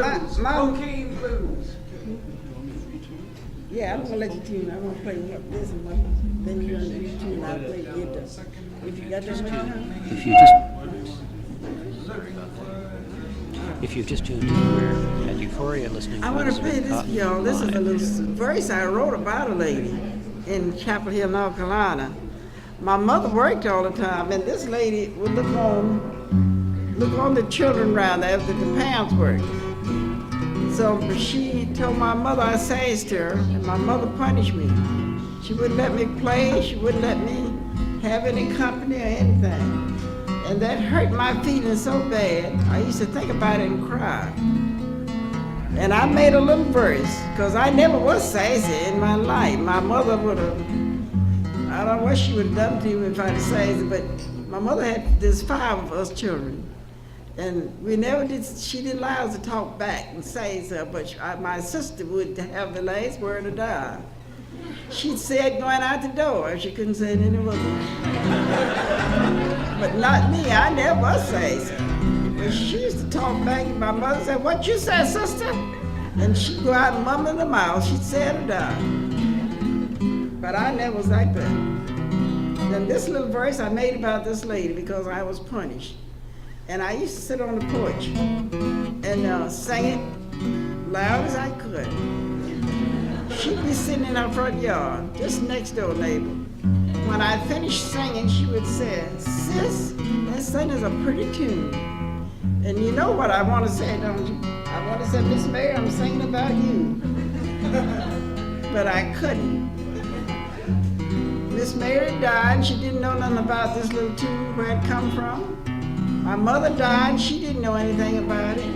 blues, cocaine blues. Yeah, I'm gonna let you tune. I'm gonna play this and then you're gonna do tune. I'll play it. If you got that much time. If you've just tuned in, we're at Euphoria listening to I want to play this, Cotten y'all. This is a live. little verse I wrote about a lady in Chapel Hill, North Carolina. My mother worked all the time, and this lady would look on the children around there after the parents worked. So she told my mother I sassed her, and my mother punished me. She wouldn't let me play. She wouldn't let me have any company or anything. And that hurt my feelings so bad, I used to think about it and cry. And I made a little verse, because I never was sassy in my life. My mother would have, I don't know what she would have done to me if I'd have sassy, but my mother there's 5 of us children. And she didn't allow us to talk back and say so, but my sister would have the last word to die. She'd say it going out the door if she couldn't say it any other. But not me, I never was sassy. But she used to talk back, and my mother said, "What you say, sister?" And she'd go out and mum in the mouth, she'd say it or die. But I never was like that. Then this little verse I made about this lady because I was punished. And I used to sit on the porch and sing it loud as I could. She'd be sitting in her front yard, just next door neighbor. When I finished singing, she would say, "Sis, that song is a pretty tune." And you know what I want to say, don't you? I want to say, "Miss Mary, I'm singing about you." But I couldn't. Miss Mary died, she didn't know nothing about this little tune, where it come from. My mother died, she didn't know anything about it.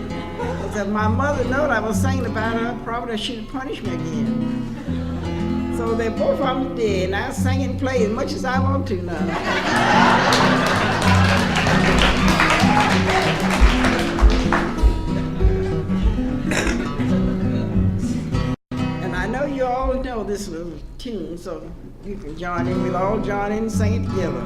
If my mother knowed I was singing about her, probably she'd have punished me again. So they're both of them dead, and I sing and play as much as I want to now. And I know you all know this little tune, so you can join in. We'll all join in and sing it together.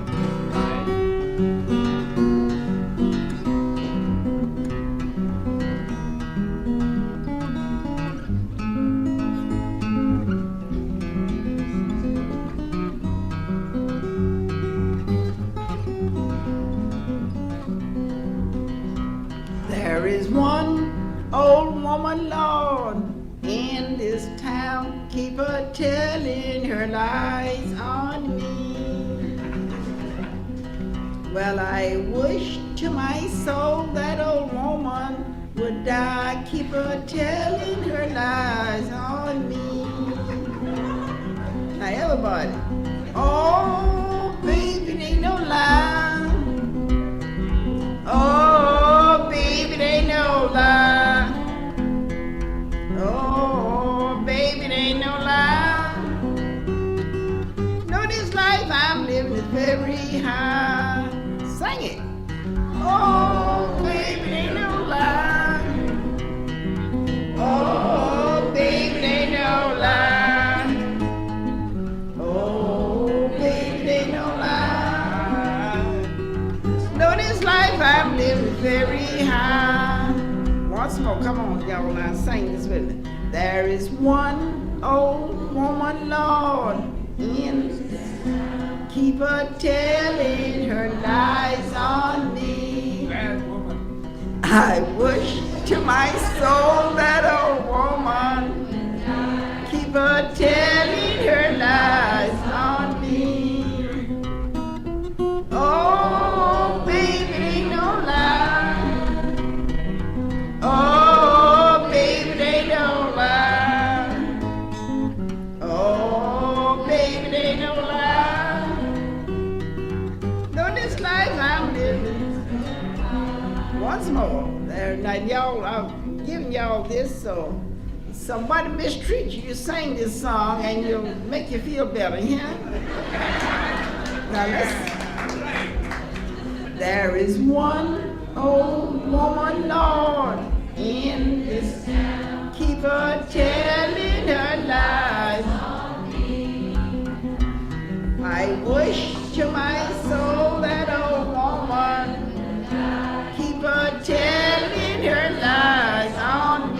There is one old woman, Lord, in this town, keep her telling her lies on me. Well, I wish to my soul that old woman would die, keep her telling her lies on me. Now everybody, oh baby, they ain't no lie. Oh baby, they ain't no lie. Oh baby, they ain't no lie. No, this life I'm living is very high. Sing it. Oh baby, they ain't no lie. Oh baby, they ain't no lie. Oh baby, they ain't no lie. No, this life I'm living is very high. Once more, come on, y'all, now sing this with me. There is one old woman, Lord, in keep her telling her lies on me. Bad woman. I wish to my soul that old woman keep her telling her lies on me. Oh, baby, ain't no lie. Oh, baby, they don't lie. Oh, baby, they don't lie. No, this life I'm living. Once more. There, now, y'all, I'm giving y'all this so somebody mistreats you, you sing this song and you'll make you feel better, yeah? Now, listen. There is one old woman, Lord, in this town. Keep her telling her lies. I wish to my soul that old woman keep her telling her lies on me.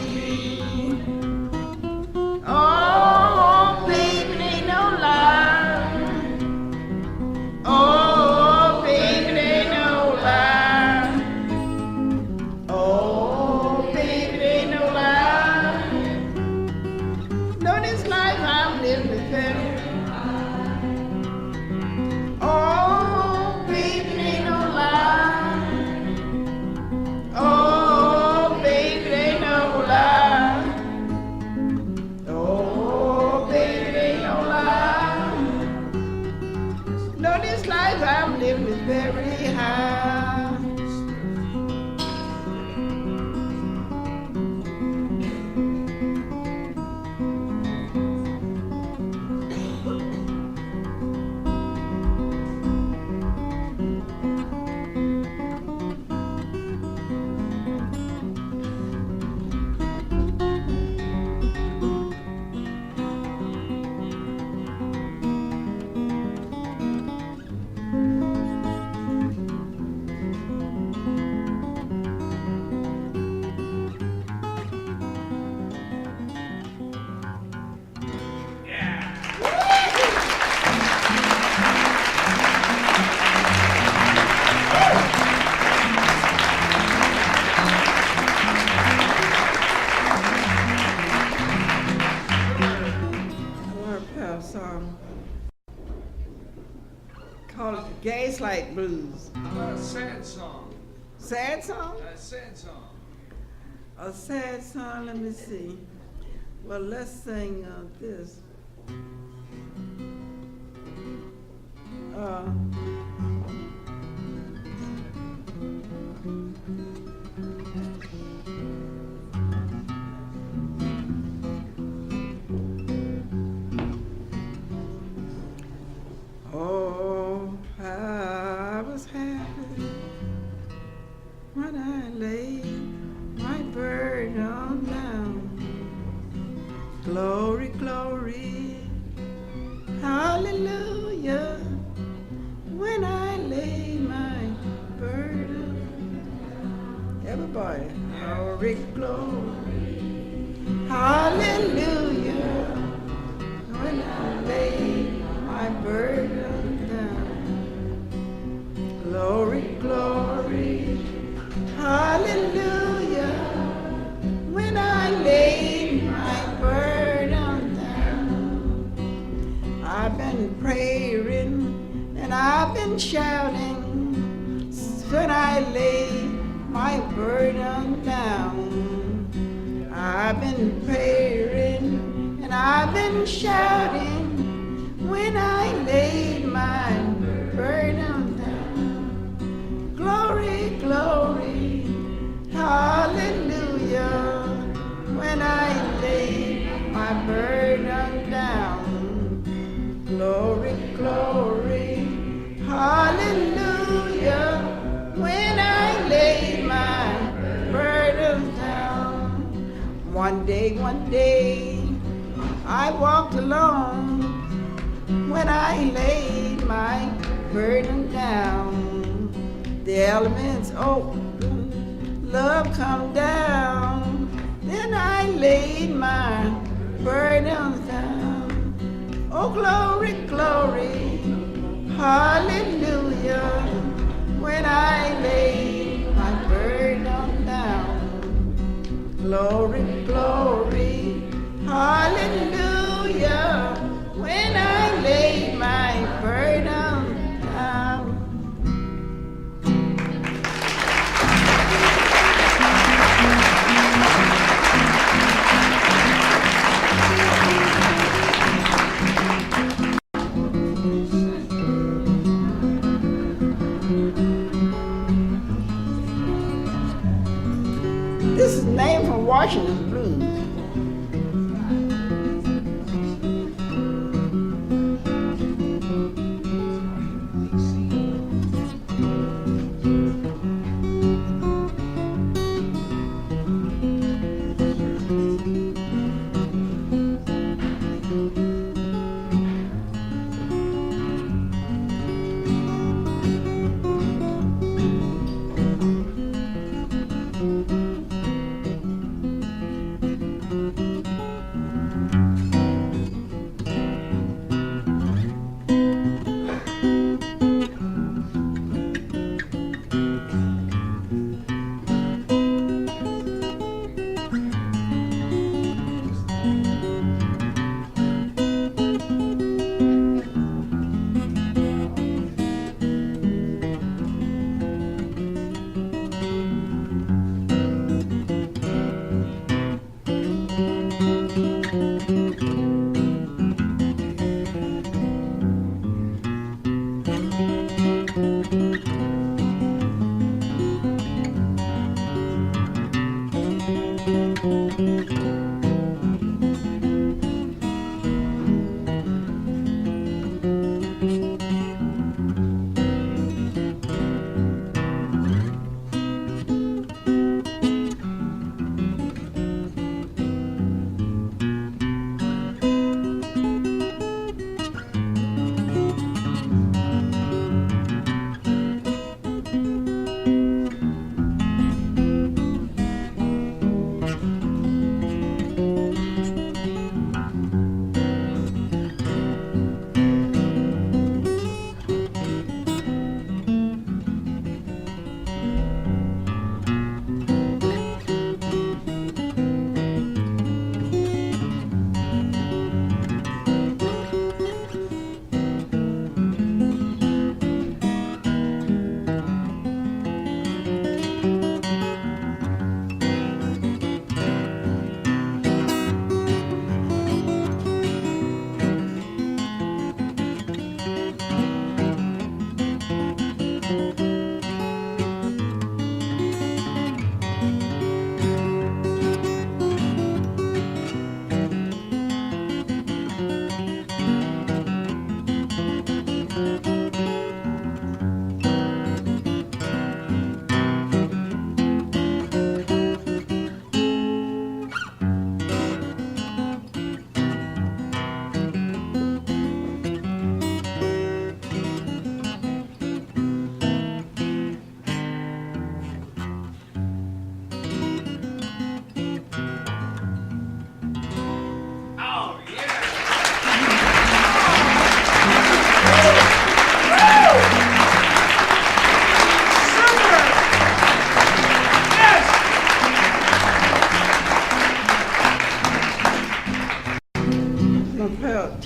Gaslight Blues. How about a sad song? Sad song? A sad song. A sad song, let me see. Well, let's sing this. Oh, I was happy when I laid my burden down. Glory, glory, hallelujah, when I laid my burden. Everybody, glory, glory, hallelujah, when I laid my burden down. Glory, glory, hallelujah, when I laid my burden down. I've been praying and I've been shouting when I laid my burden down. I've been praying and I've been shouting when I laid my burden down. Glory, glory, hallelujah, when I laid my burden down. Glory, glory, hallelujah, when I laid my burden down. One day, I walked alone when I laid my burden down. The elements open, love come down. Then I laid my burdens down. Oh, glory, glory, hallelujah, when I laid my burden down. Glory, glory, hallelujah, when I laid my burden down. This is named for Washington Blues.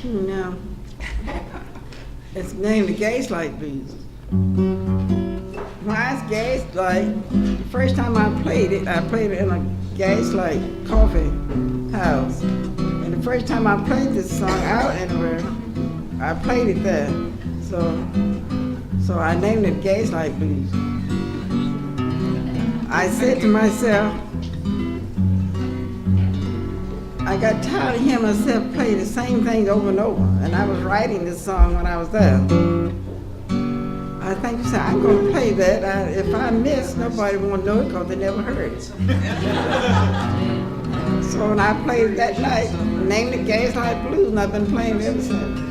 tune now. It's named the Gaslight Blues. Why it's Gaslight? The first time I played it in a Gaslight coffee house. And the first time I played this song out anywhere, I played it there. So I named it Gaslight Blues. I said to myself, I got tired of hearing myself play the same things over and over, and I was writing this song when I was there. I think you said, I'm going to play that. If I miss, nobody won't know it because they never heard it. So when I played it that night, named it Gaslight Blues, and I've been playing it ever since.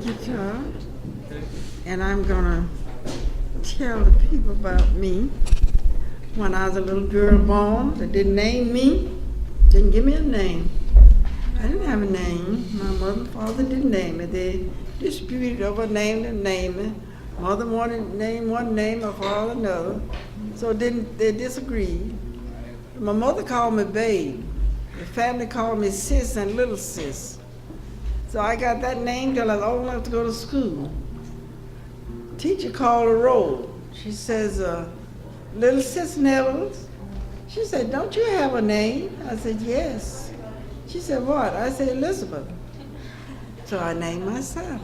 guitar, and I'm gonna tell the people about me. When I was a little girl born, they didn't name me, didn't give me a name. I didn't have a name. My mother and father didn't name me. They disputed over name and naming. Mother wanted to name one name, my father another. So they disagreed. My mother called me babe. The family called me sis and little sis. So I got that name till I was old enough to go to school. teacher called a roll. She says, little Sis Nevels. She said, don't you have a name? I said, yes. She said, what? I said, Elizabeth. So I named myself.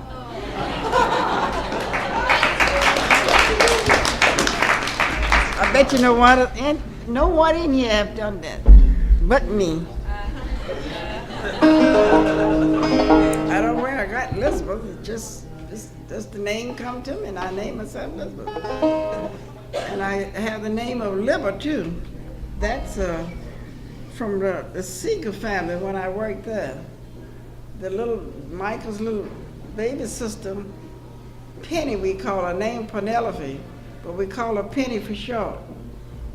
I bet you no one in here have done that, but me. I don't know where I got Elizabeth. It just the name come to me, and I named myself Elizabeth. And I have the name of Liber too. That's from the Seeger family when I worked there. Michael's little baby sister, Penny, we call her, named Penelope, but we call her Penny for short.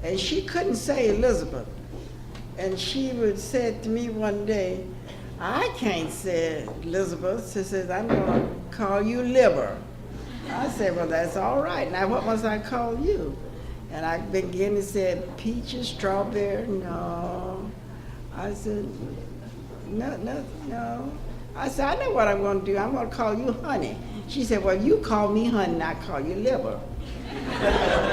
And she couldn't say Elizabeth. And she would say to me one day, I can't say Elizabeth. She says, I'm going to call you Liber. I said, well, that's all right. Now, what must I call you? And I began to say, peaches, strawberry, no. I said, no. I said, I know what I'm going to do. I'm going to call you Honey. She said, well, you call me Honey, and I call you Liber.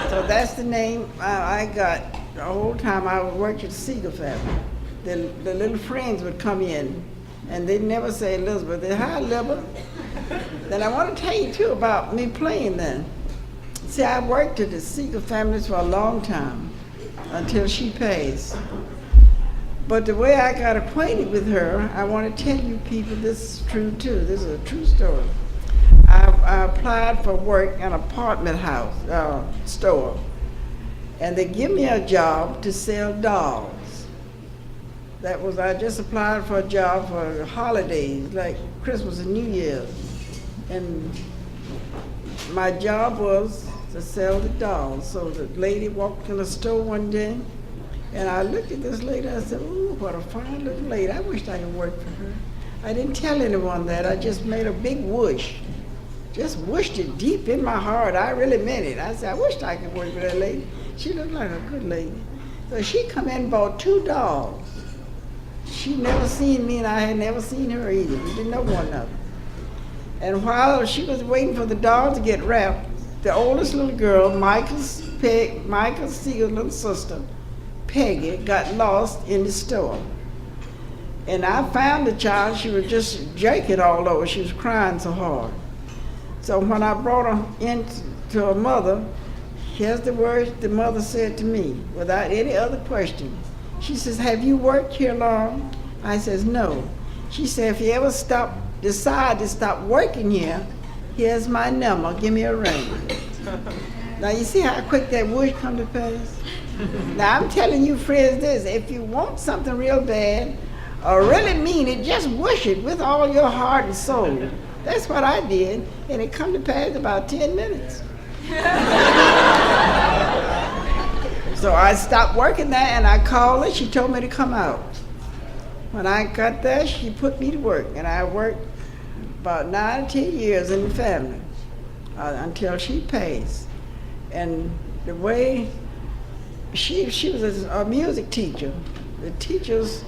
So that's the name I got the whole time I worked at the Seeger family. The little friends would come in, and they'd never say Elizabeth. They'd, hi, Liber. Then I want to tell you, too, about me playing then. See, I worked at the Seeger families for a long time, until she passed. But the way I got acquainted with her, I want to tell you people, this is true, too. This is a true story. I applied for work in an apartment house, store, and they give me a job to sell dolls. I just applied for a job for holidays, like Christmas and New Year's. And my job was to sell the dolls. So the lady walked in the store one day, and I looked at this lady, I said, ooh, what a fine little lady. I wished I could work for her. I didn't tell anyone that. I just made a big whoosh. Just whooshed it deep in my heart. I really meant it. I said, I wished I could work with that lady. She looked like a good lady. So she come in and bought 2 dolls. She never seen me, and I had never seen her either. We didn't know one another. And while she was waiting for the dolls to get wrapped, the oldest little girl, Michael Seeger's little sister, Peggy, got lost in the store. And I found the child. She was just jerking all over. She was crying so hard. So when I brought her in to her mother, here's the words the mother said to me without any other question. She says, have you worked here long? I says, no. She said, if you ever decide to stop working here, here's my number, give me a ring. Now you see how quick that whoosh come to pass? Now I'm telling you friends this, if you want something real bad or really mean it, just whoosh it with all your heart and soul. That's what I did, and it come to pass in about 10 minutes. So I stopped working there, and I called her. She told me to come out. When I got there, she put me to work, and I worked about 9 or 10 years in the family until she passed. And the way she was a music teacher. The teachers,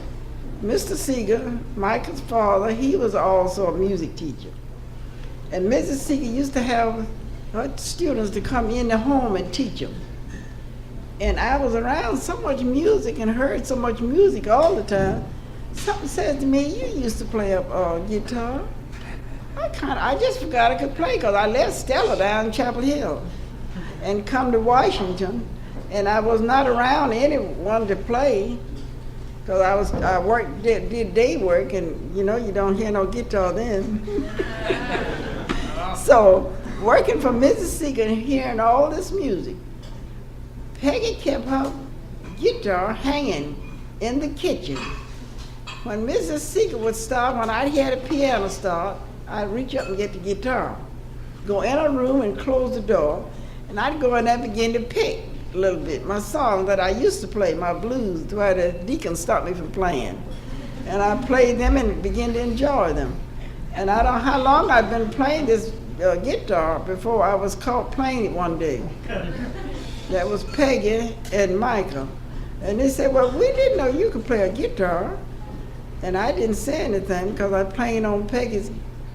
Mr. Seeger, Michael's father, he was also a music teacher. And Mrs. Seeger used to have her students to come in the home and teach them. And I was around so much music and heard so much music all the time. Something said to me, you used to play a guitar. I just forgot I could play because I left Stella down in Chapel Hill and come to Washington, and I was not around anyone to play because I did day work, and you don't hear no guitar then. So working for Mrs. Seeger and hearing all this music, Peggy kept her guitar hanging in the kitchen. When Mrs. Seeger would start, when I'd hear the piano start, I'd reach up and get the guitar, go in a room and close the door, and I'd go in there and begin to pick a little bit my song that I used to play, my blues, where the deacon stopped me from playing. And I played them and began to enjoy them. And I don't know how long I'd been playing this guitar before I was caught playing it one day. That was Peggy and Michael. And they said, well, we didn't know you could play a guitar. And I didn't say anything because I was playing on Peggy's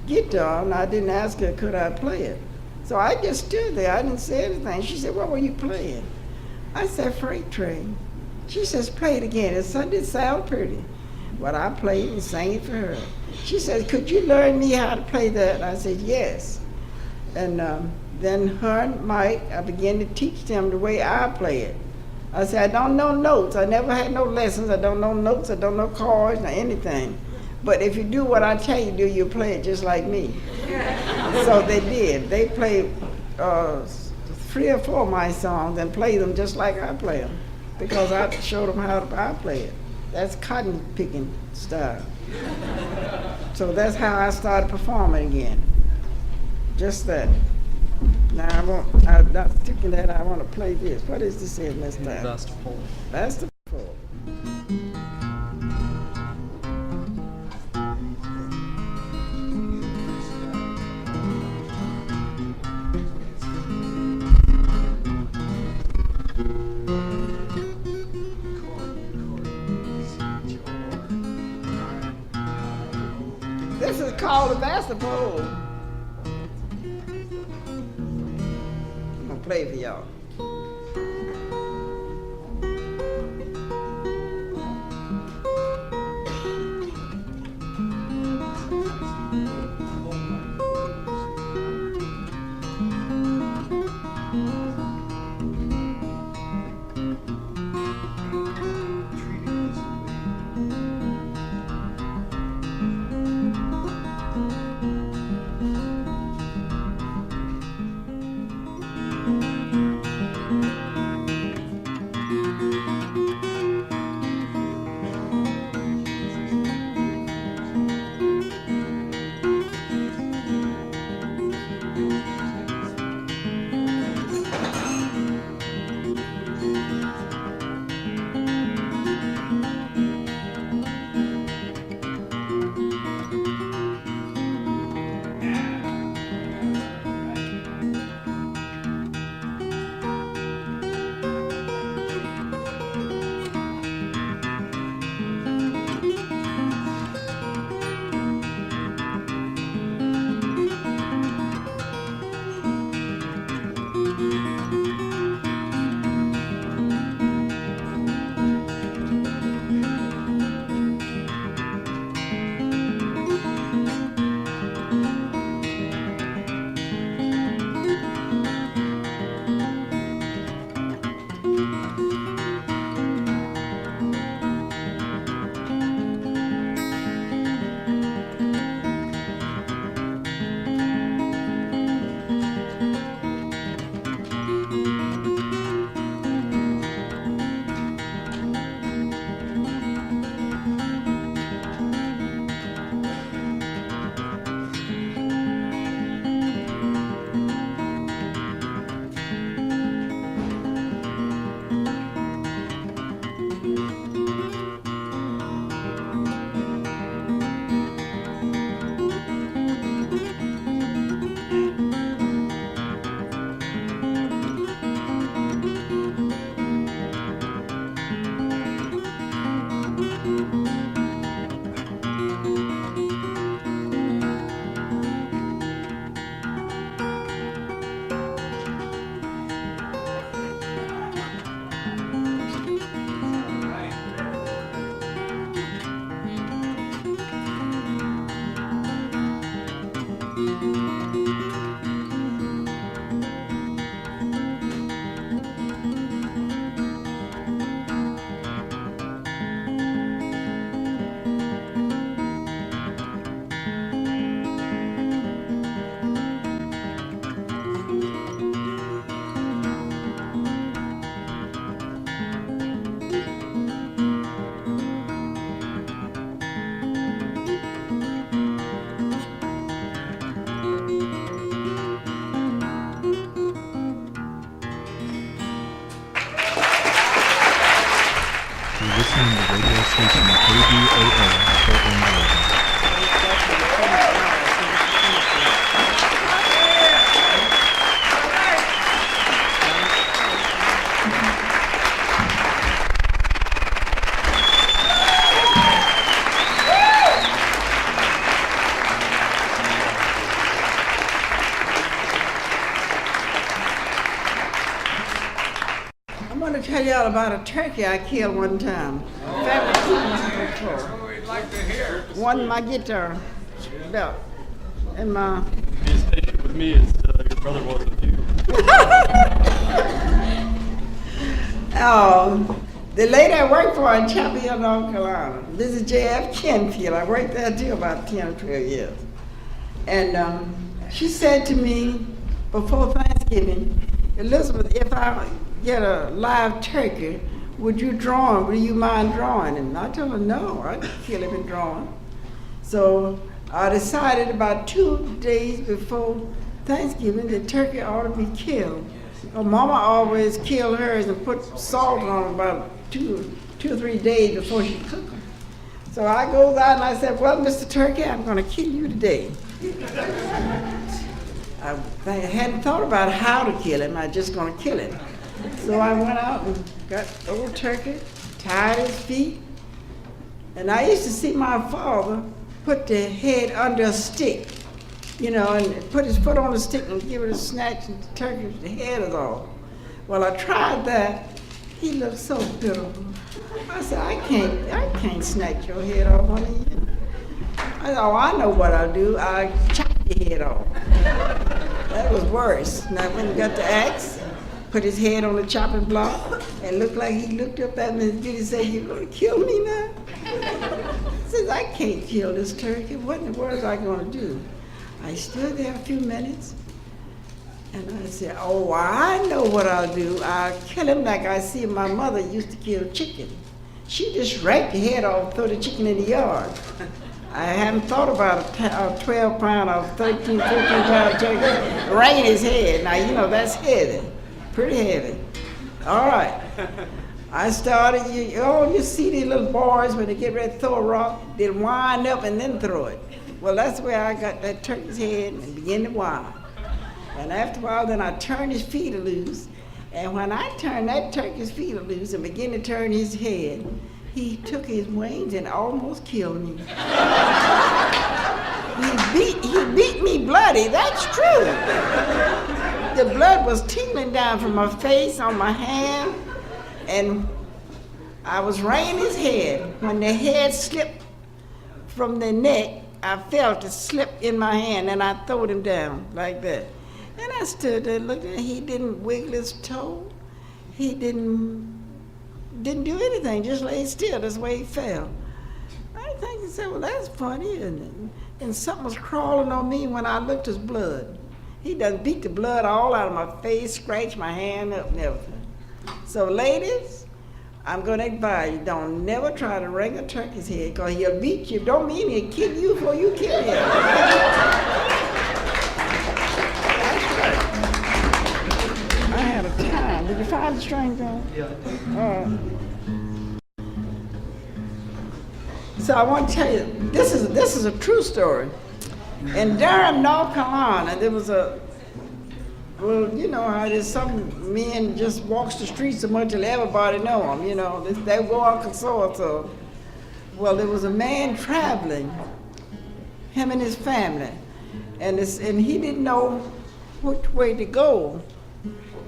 guitar, and I didn't ask her, could I play it? So So I just stood there. I didn't say anything. She said, what were you playing? I said, Freight Train. She says, play it again. It did sound pretty. But I played and sang it for her. She said, could you learn me how to play that? I said, yes. And then her and Mike, I began to teach them the way I play it. I said, I don't know notes. I never had no lessons. I don't know notes. I don't know chords or anything. But if you do what I tell you to do, you'll play it just like me. So they did. They played 3 or 4 of my songs and played them just like I play them, because I showed them how I play it. That's cotton picking style. So that's how I started performing again. Just that. Now I'm not thinking that I want to play this. What is this here this time? Vastopol. Vastopol. This is called the Vastopol. I'm gonna play for y'all. tell y'all about a turkey I killed one time. Oh, we'd like to hear. One my guitar belt and my. Be as patient with me as your brother was with you. The lady I worked for in Chapel Hill, North Carolina, this is J.F. Kenfield. I worked there too about 10 or 12 years. And she said to me before Thanksgiving, Elizabeth, if I get a live turkey, would you draw him? Would you mind drawing him? And I told her, no, I'd kill him and draw him. So I decided about 2 days before Thanksgiving the turkey ought to be killed. Well, Mama always killed hers and put salt on them about two or 3 days before she cooked them. So I goes out and I said, well, Mr. Turkey, I'm going to kill you today. I hadn't thought about how to kill him. I was just going to kill him. So I went out and got the old turkey, tied his feet. And I used to see my father put the head under a stick, you know, and put his foot on the stick and give it a snatch, and the turkey, the head is off. Well, I tried that. He looked so pitiful. I said, I can't snatch your head off, honey. I said, oh, I know what I'll do. I'll chop your head off. That was worse. Now, when he got the axe, put his head on the chopping block, and looked like he looked up at me and did say, "You gonna kill me now?" I said, I can't kill this turkey. What in the world is I gonna do? I stood there a few minutes, and I said, oh, I know what I'll do. I'll kill him like I see my mother used to kill chicken. She just raked the head off, throw the chicken in the yard. I hadn't thought about a 12-pound or 13, 14-pound turkey ringing his head. Now, you know, that's heavy, pretty heavy. All right. I started, you see these little boys when they get ready to throw a rock, they wind up and then throw it. Well, that's where I got that turkey's head and began to wind. And after a while, then I turned his feet loose. And when I turned that turkey's feet loose and began to turn his head, he took his wings and almost killed me. He beat me bloody, that's true. The blood was tingling down from my face, on my hand, and I was wringing his head. When the head slipped from the neck, I felt it slip in my hand, and I threw him down like that. And I stood there looking, he didn't wiggle his toe. He didn't do anything, just lay still. That's the way he fell. I think he said, well, that's funny, isn't it? And something was crawling on me when I looked at his blood. He done beat the blood all out of my face, scratched my hand up and everything. So ladies, I'm gonna advise you, don't never try to wring a turkey's head, because he'll beat you. Don't mean he'll kill you before you kill him. I had a time. Did you find the string gun? Yeah. So I want to tell you, this is a true story. In Durham, North Carolina, there was well, you know how there's some men just walks the streets so much that everybody know them, you know. They go out and so. Well, there was a man traveling, him and his family, and he didn't know which way to go,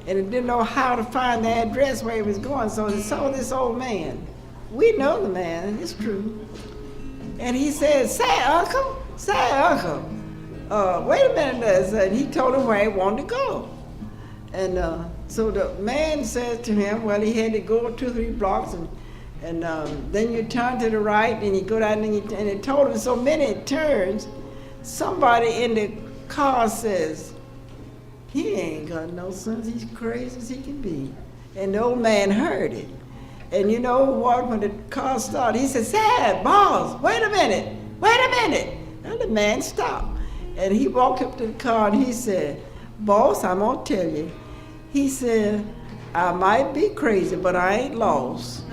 and he didn't know how to find the address where he was going, so he saw this old man. We know the man, it's true. And he said, say, uncle, wait a minute, and he told him where he wanted to go. And so the man said to him, well, he had to go 2 or 3 blocks, and then you turn to the right, and you go down, and it told him so many turns. Somebody in the car says, he ain't got no sense, he's crazy as he can be. And the old man heard it. And you know what, when the car started, he said, say, boss, wait a minute. And the man stopped. And he walked up to the car and he said, boss, I'm gonna tell you. He said, I might be crazy, but I ain't lost.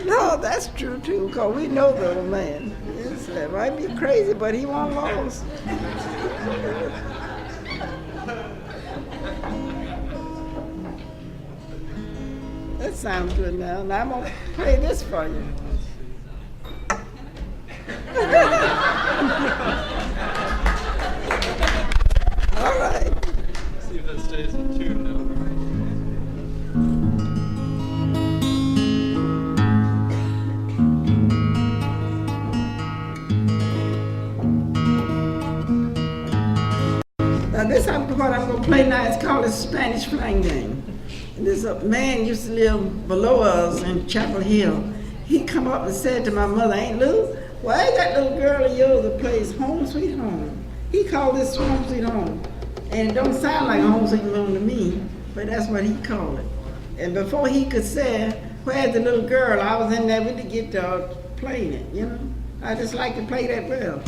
No, that's true too, because we know the old man. He said, might be crazy, but he won't lost. That sounds good now. Now I'm gonna play this for you. All right. See if that stays in tune now. Now this what I'm gonna play now is called the Spanish Flang game. And this man used to live below us in Chapel Hill. He come up and said to my mother, "Aunt Lou, why is that little girl of yours that plays Home Sweet Home?" He called this Home Sweet Home. And it don't sound like a Home Sweet Home to me, but that's what he called it. And before he could say, "Where's the little girl?" I was in there with the guitar playing it, you know. I just like to play that well.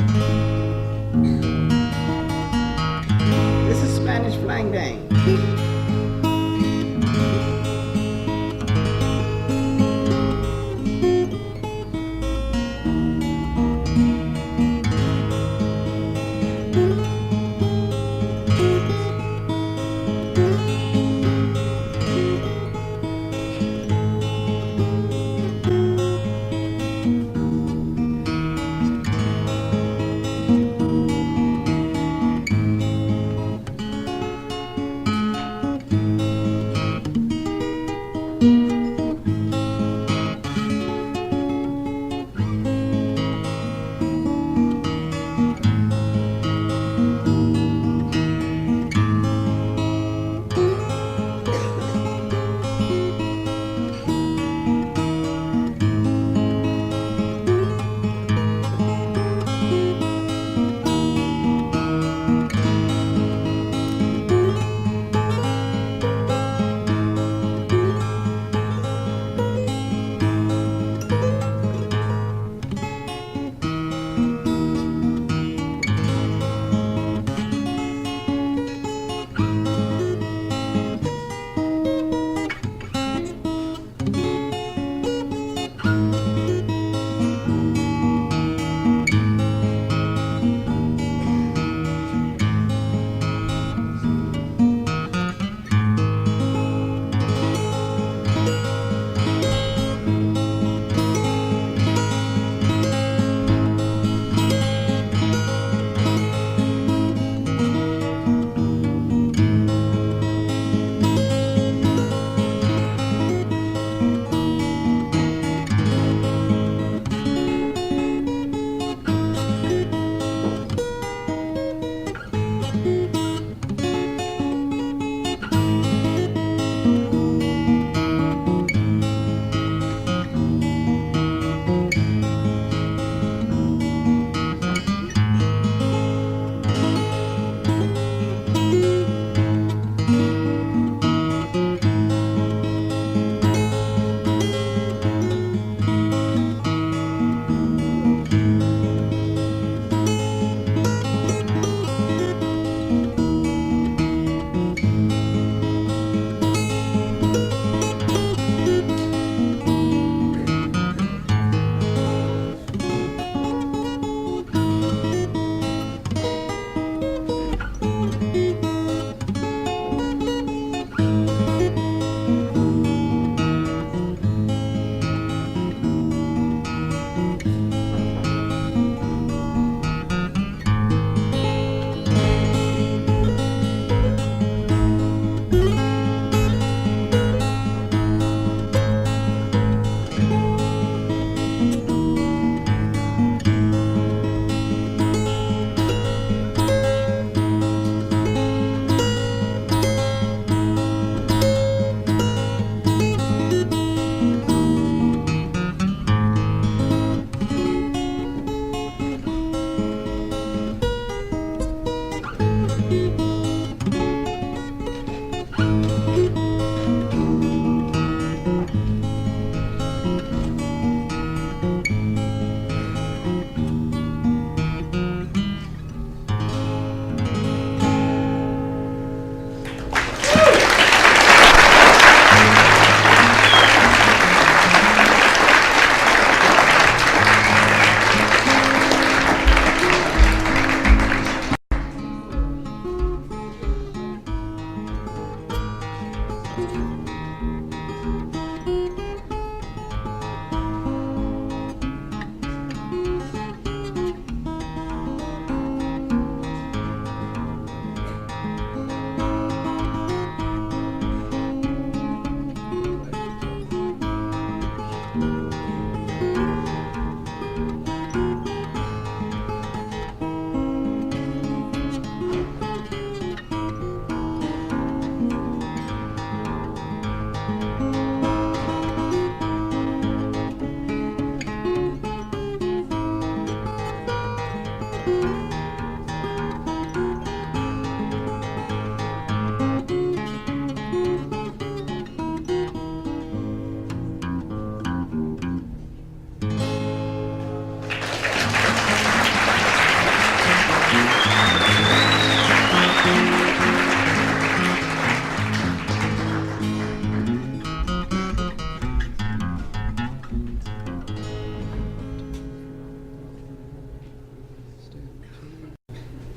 This is Spanish Flang Gang.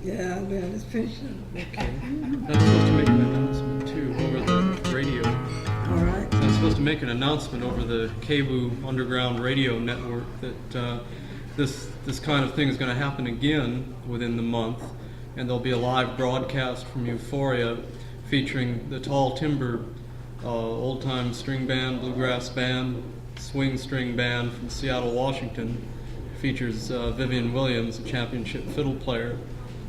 Yeah, well, let's finish it. Okay. I'm supposed to make an announcement too over the radio. All right. So I'm supposed to make an announcement over the KBOO Underground Radio Network that this kind of thing is going to happen again within the month, and there'll be a live broadcast from Euphoria featuring the Tall Timber old-time string band, bluegrass band, swing string band from Seattle, Washington. Features Vivian Williams, a championship fiddle player.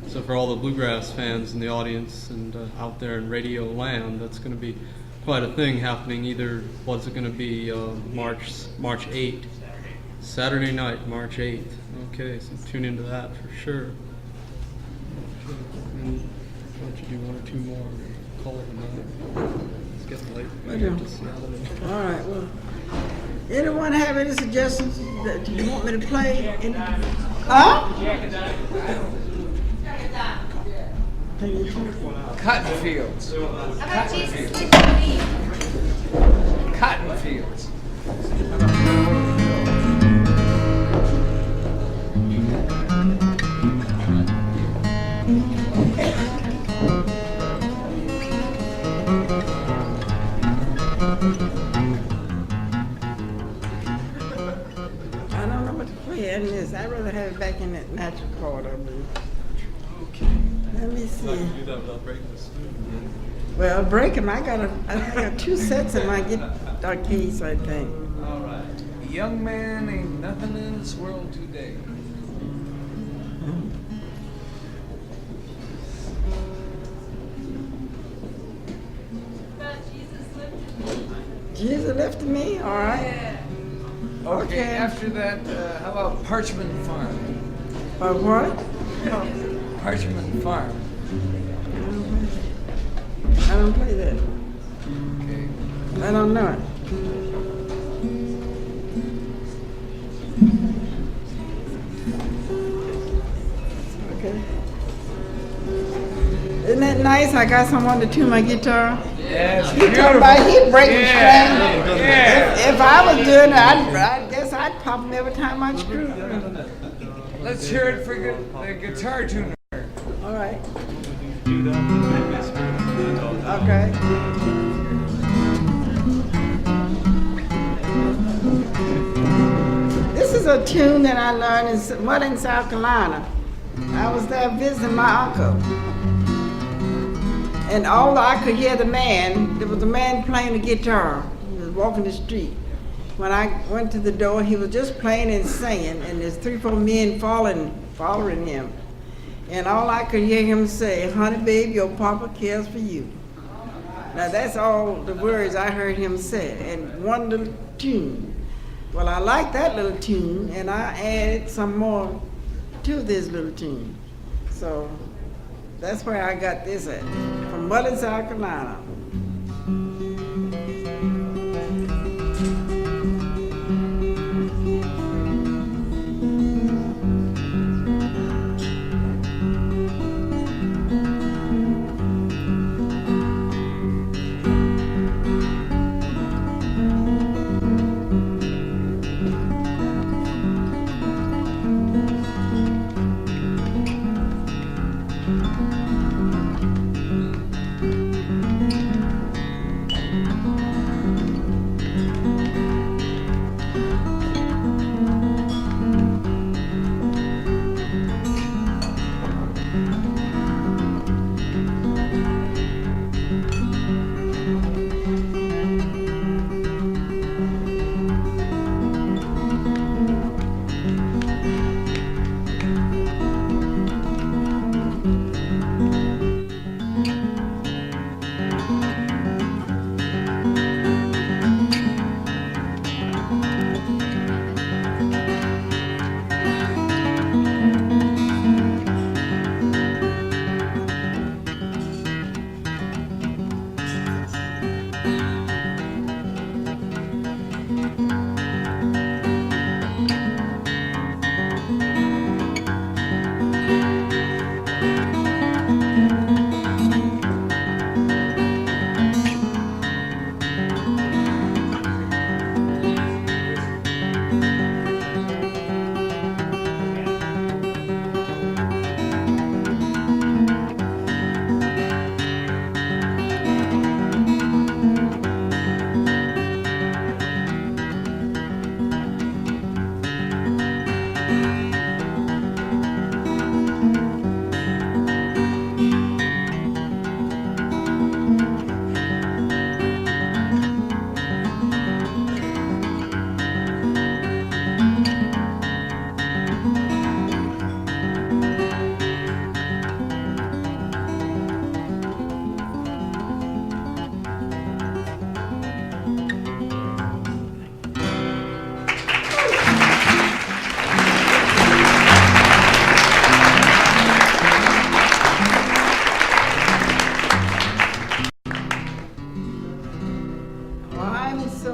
So for all the bluegrass fans in the audience and out there in radio land, that's going to be quite a thing happening. Either what's it going to be March 8th, Saturday night, March 8th. Okay, so tune into that for sure. Okay. And why don't you do one or two more? Call it a night. It's getting late. I do. All right. Well, anyone have any suggestions that you want me to play? Huh? Cotton fields. Cotton fields. Cotton fields. I don't know what to play in this. I'd rather have it back in that natural chord, I believe. Okay. Let me I see. can do that without breaking the spoon. Well, break 'em. I got 2 sets in my guitar case, I think. All right. A young man ain't nothing in this world today. Jesus lifted me? All right. Okay, after that, how about Parchment Farm? What? Parchment Farm. I don't play that. Okay. I don't know it. Okay. Isn't that nice? I got someone to tune my guitar. Yeah, it's He talking beautiful. about he'd break the Yeah, string. yeah. If I was doing it, I guess I'd pop them every time I screw. Let's hear it for the guitar tuner. All right. Do that, then make a spoon. Okay. This is a tune that I learned in Mudden, South Carolina. I was there visiting my uncle. And all I could hear there was a man playing the guitar. He was walking the street. When I went to the door, he was just playing and singing, and there's 3 or 4 men following him. And all I could hear him say, "Honey, babe, your papa cares for you." Now that's all the words I heard him say, and one little tune. Well, I liked that little tune, and I added some more to this little tune. So that's where I got this at, from Mullen, South Carolina.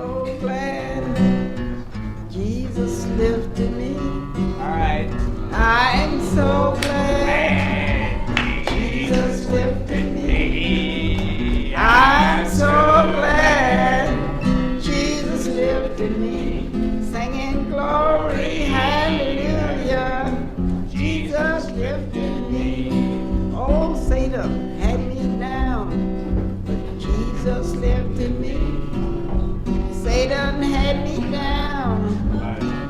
so glad Jesus lifted me. All right. I'm so glad Jesus lifted me. I'm so glad Jesus lifted me. Singing glory, hallelujah. Jesus lifted me. Oh, Satan had me down, but Jesus lifted me. Satan had me down,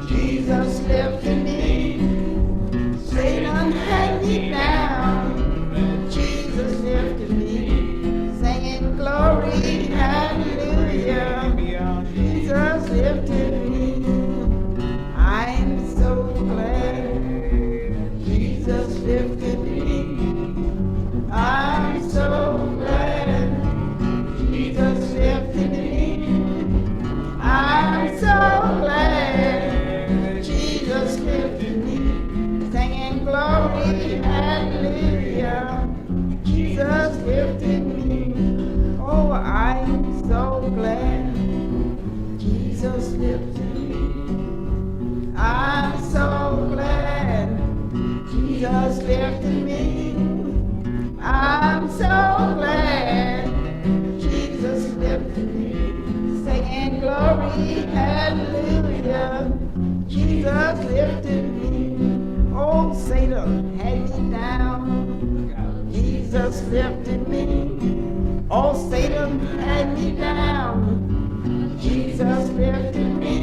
Jesus lifted me. Satan had me down, Jesus lifted me. Singing glory, hallelujah. Jesus lifted me. I'm so glad Jesus lifted me. I'm so glad Jesus lifted me. I'm so glad Jesus lifted me. Singing glory, hallelujah. Jesus lifted me. Oh, I'm so glad Jesus lifted me. I'm so glad Jesus lifted me. I'm so glad Jesus lifted me. Singing glory, hallelujah. Jesus lifted me. Oh, Satan had me down. Jesus lifted me. Oh, Satan had me down. Jesus lifted me.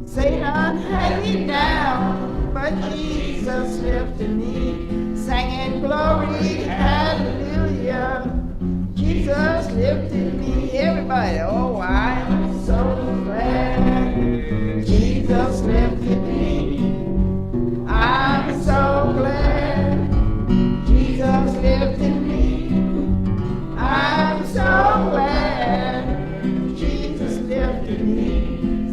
Satan had me down, but Jesus lifted me. Singing glory, hallelujah. Jesus lifted me. Everybody, oh, I'm so glad Jesus lifted me. I'm so glad Jesus lifted me. I'm so glad Jesus lifted me.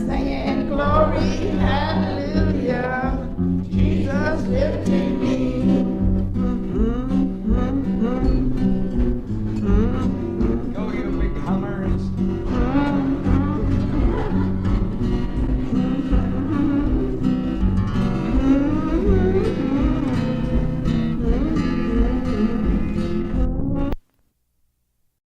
Singing glory, hallelujah. Jesus lifted me.